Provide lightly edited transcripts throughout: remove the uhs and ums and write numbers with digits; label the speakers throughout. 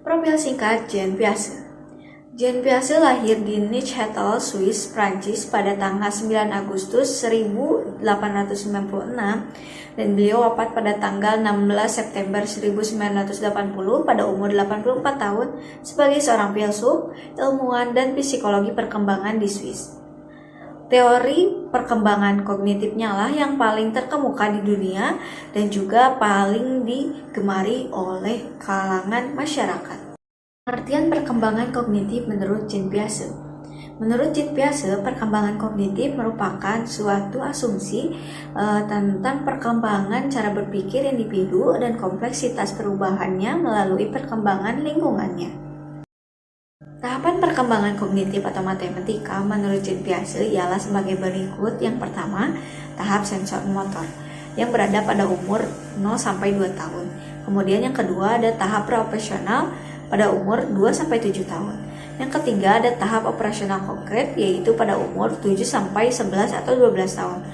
Speaker 1: Profil singkat Jean Piaget. Jean Piaget lahir di Neuchâtel, Swiss, Prancis pada tanggal 9 Agustus 1896 dan beliau wafat pada tanggal 16 September 1980 pada umur 84 tahun sebagai seorang filsuf, ilmuwan, dan psikologi perkembangan di Swiss. Teori perkembangan kognitifnya lah yang paling terkemuka di dunia dan juga paling digemari oleh kalangan masyarakat. Pengertian perkembangan kognitif menurut Jean Piaget. Menurut Jean Piaget, perkembangan kognitif merupakan suatu asumsi tentang perkembangan cara berpikir individu dan kompleksitas perubahannya melalui perkembangan lingkungannya. Tahapan perkembangan kognitif atau matematika menurut Jean Piaget ialah sebagai berikut. Yang pertama, tahap sensor motor yang berada pada umur 0-2 tahun. Kemudian yang kedua ada tahap profesional pada umur 2-7 tahun. Yang ketiga ada tahap operasional konkret yaitu pada umur 7-11 atau 12 tahun.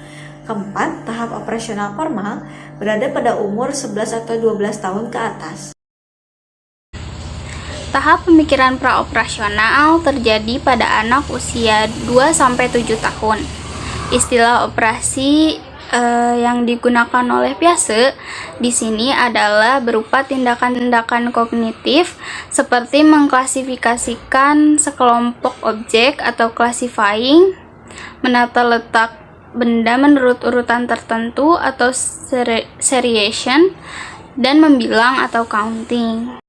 Speaker 1: Keempat, tahap operasional formal berada pada umur 11 atau 12 tahun ke atas.
Speaker 2: Tahap pemikiran praoperasional terjadi pada anak usia 2-7 tahun. Istilah operasi yang digunakan oleh Piaget di sini adalah berupa tindakan-tindakan kognitif seperti mengklasifikasikan sekelompok objek atau classifying, menata letak benda menurut urutan tertentu atau seriation, dan membilang atau counting.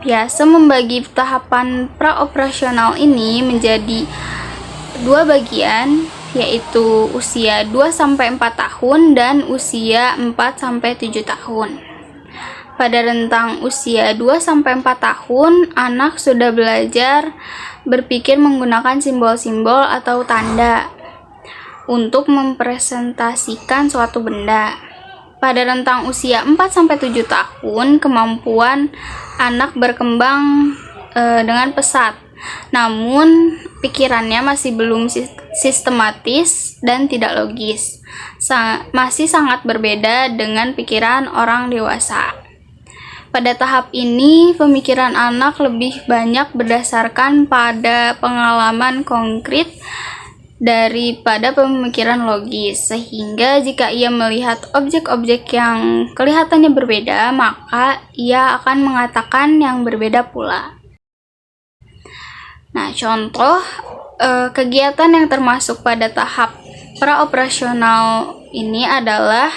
Speaker 2: Piaget membagi tahapan praoperasional ini menjadi dua bagian, yaitu usia 2-4 tahun dan usia 4-7 tahun. Pada rentang usia 2-4 tahun, anak sudah belajar berpikir menggunakan simbol-simbol atau tanda untuk mempresentasikan suatu benda. Pada rentang usia 4-7 tahun, kemampuan anak berkembang dengan pesat. Namun, pikirannya masih belum sistematis dan tidak logis. Masih sangat berbeda dengan pikiran orang dewasa. Pada tahap ini, pemikiran anak lebih banyak berdasarkan pada pengalaman konkret daripada pemikiran logis, sehingga jika ia melihat objek-objek yang kelihatannya berbeda, maka ia akan mengatakan yang berbeda pula. Nah, contoh kegiatan yang termasuk pada tahap praoperasional ini adalah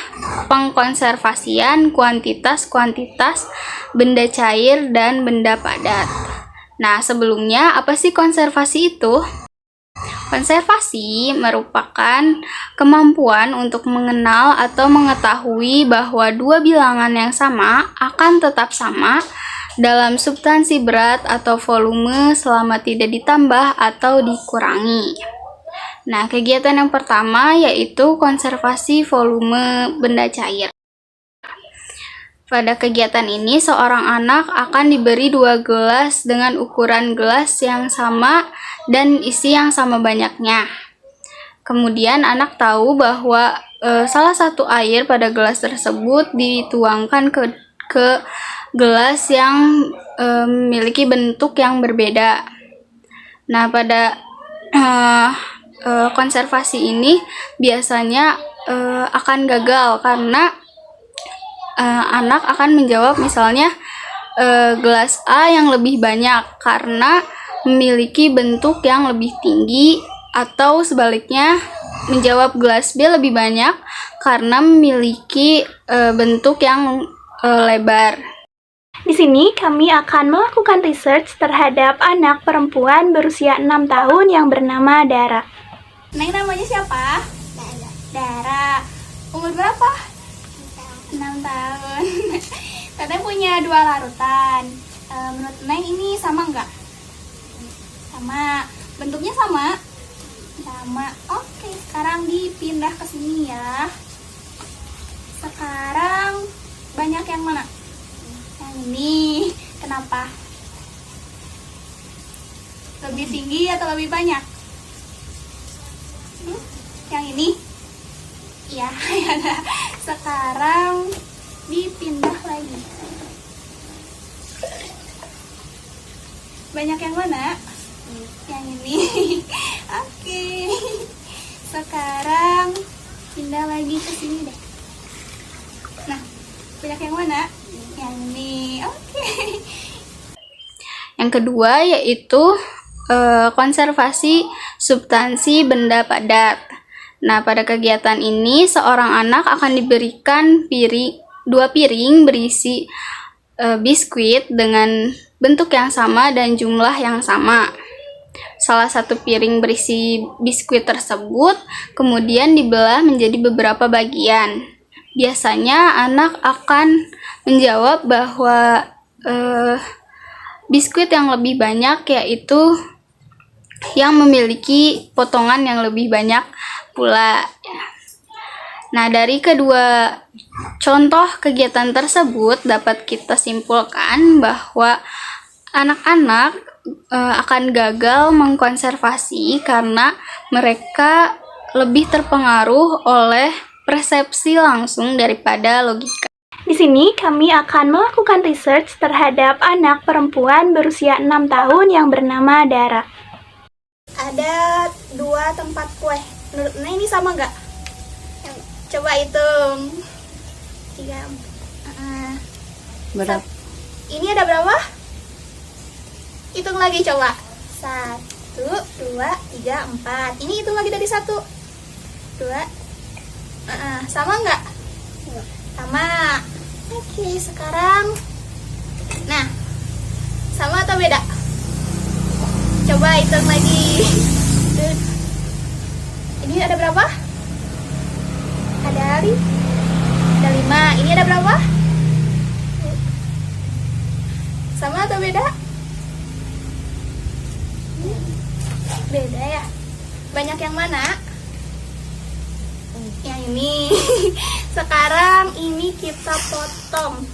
Speaker 2: pengkonservasian kuantitas-kuantitas benda cair dan benda padat. Nah, sebelumnya apa sih konservasi itu? Konservasi merupakan kemampuan untuk mengenal atau mengetahui bahwa dua bilangan yang sama akan tetap sama dalam substansi berat atau volume selama tidak ditambah atau dikurangi. Nah, kegiatan yang pertama yaitu konservasi volume benda cair. Pada kegiatan ini, seorang anak akan diberi 2 gelas dengan ukuran gelas yang sama dan isi yang sama banyaknya. Kemudian anak tahu bahwa salah satu air pada gelas tersebut dituangkan ke gelas yang memiliki bentuk yang berbeda. Nah, pada konservasi ini biasanya akan gagal karena anak akan menjawab misalnya gelas A yang lebih banyak karena memiliki bentuk yang lebih tinggi, atau sebaliknya menjawab gelas B lebih banyak karena memiliki bentuk yang lebar.
Speaker 3: Di sini kami akan melakukan research terhadap anak perempuan berusia 6 tahun yang bernama Dara.
Speaker 2: Neng, namanya siapa? Dara. Umur berapa? 6 tahun. Teteh punya 2 larutan. Menurut Neng ini sama nggak? Sama. Bentuknya sama? Sama. Oke, sekarang dipindah ke sini ya. Sekarang banyak yang mana? Yang ini. Kenapa? Lebih tinggi atau lebih banyak? Yang ini? Ya, ya. Sekarang dipindah lagi.
Speaker 3: banyak yang mana? Yang ini. Oke. Sekarang pindah lagi ke sini deh. Nah, banyak yang mana? Yang ini. Oke.
Speaker 2: Yang kedua yaitu konservasi substansi benda padat. Nah, pada kegiatan ini seorang anak akan diberikan dua piring berisi biskuit dengan bentuk yang sama dan jumlah yang sama. Salah satu piring berisi biskuit tersebut kemudian dibelah menjadi beberapa bagian. Biasanya anak akan menjawab bahwa biskuit yang lebih banyak yaitu yang memiliki potongan yang lebih banyak pula. Nah, dari kedua contoh kegiatan tersebut dapat kita simpulkan bahwa anak-anak akan gagal mengkonservasi karena mereka lebih terpengaruh oleh persepsi langsung daripada logika.
Speaker 3: Di sini kami akan melakukan research terhadap anak perempuan berusia 6 tahun yang bernama Dara. Ada 2 tempat kue. Nah, ini sama nggak? Coba hitung. 3.
Speaker 1: Berapa?
Speaker 3: Ini ada berapa? Hitung lagi coba. 1, 2, 3, 4. Ini hitung lagi dari 1. 2. Sama nggak? Sama. Oke, sekarang. Nah, sama atau beda? Coba hitung lagi. Ini ada berapa? Ada 5. Ini ada berapa? Sama atau beda? Beda ya. Banyak yang mana? Yang ini. Sekarang ini kita potong.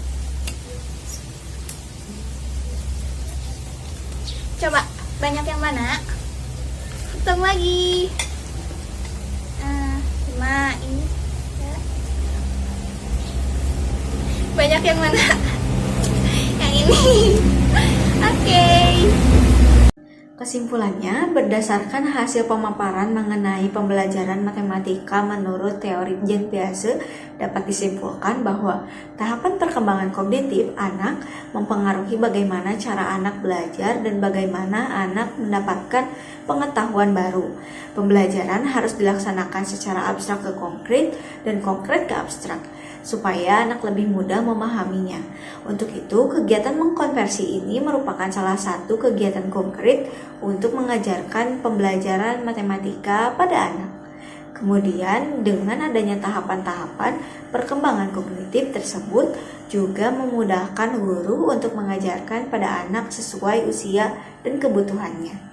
Speaker 3: Coba, banyak yang mana? Hitung lagi. 5. Ini ya. Banyak yang mana? Yang ini. Oke.
Speaker 1: Kesimpulannya, berdasarkan hasil pemaparan mengenai pembelajaran matematika menurut teori Jean Piaget, dapat disimpulkan bahwa tahapan perkembangan kognitif anak mempengaruhi bagaimana cara anak belajar dan bagaimana anak mendapatkan pengetahuan baru. Pembelajaran harus dilaksanakan secara abstrak ke konkret dan konkret ke abstrak, supaya anak lebih mudah memahaminya. Untuk itu, kegiatan mengkonversi ini merupakan salah satu kegiatan konkret untuk mengajarkan pembelajaran matematika pada anak. Kemudian, dengan adanya tahapan-tahapan perkembangan kognitif tersebut juga memudahkan guru untuk mengajarkan pada anak sesuai usia dan kebutuhannya.